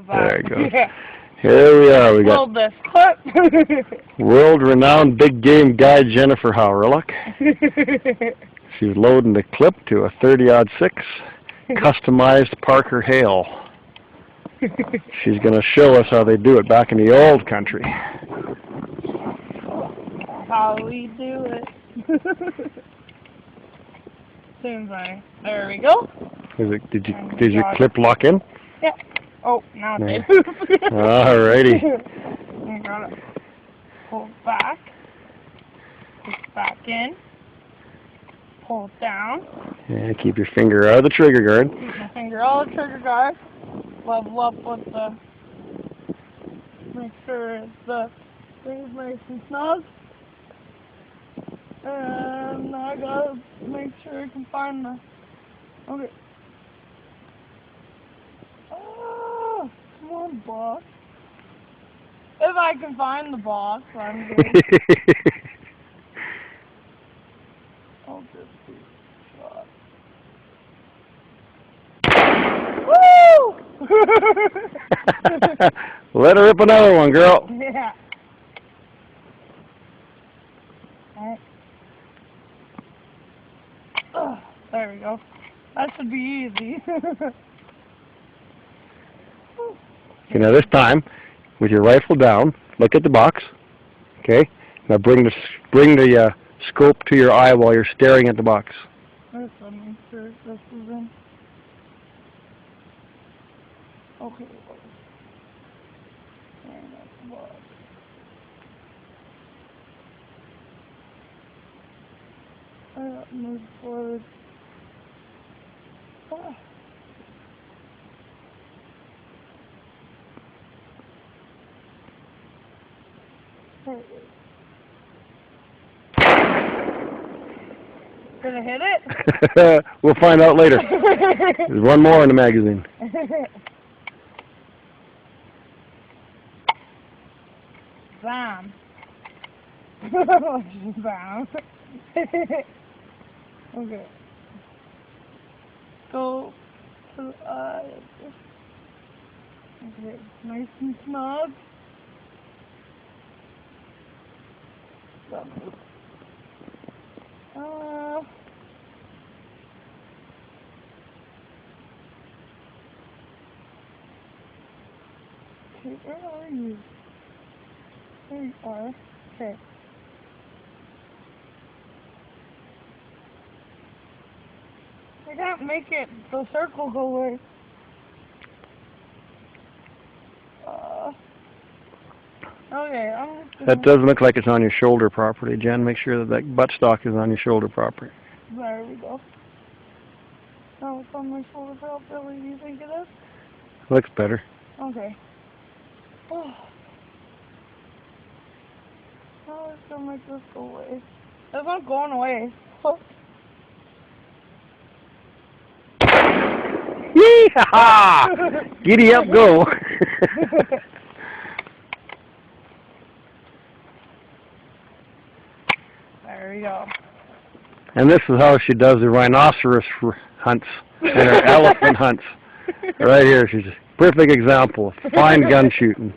There you go. Yeah. Here we are. We got This clip. world-renowned big game guide Jennifer Howryluk. She's loading the clip to a 30-06 customized Parker Hale. She's going to show us how they do it back in the old country. How we do it. There we go. Did your clip lock in? Yeah. Oh, now it did. Alrighty. You gotta pull back. Push back in. Pull down. Yeah, keep your finger out of the trigger guard. Keep my finger out of the trigger guard. Level up with the. Make sure the thing's nice and snug. And I gotta make sure I can find the. Okay. Oh, come on, box. If I can find the box, I'm good. I'll just do a shot. Woo! Let her rip another one, girl. Yeah. Alright. There we go. That should be easy. Okay, now this time, with your rifle down, look at the box. Okay. Now bring the scope to your eye while you're staring at the box. Let's make sure this is in. Okay. And that's the box. Move forward. Ah. Did I hit it? We'll find out later. There's one more in the magazine. Bam. Bam. Okay. Go to the eye. Okay, nice and snug. Okay, where are you? There you are. Okay. I can't make it, the circle go away. Okay, That does look like it's on your shoulder properly, Jen. Make sure that buttstock is on your shoulder properly. There we go. Now it's on my shoulder properly. Do you think it is? Looks better. Okay. Oh. Now let's go make this go away. It's not going away. Yee-ha-ha! Giddy up, go! There we go. And this is how she does the rhinoceros hunts and her elephant hunts. Right here, she's a perfect example of fine gun shooting.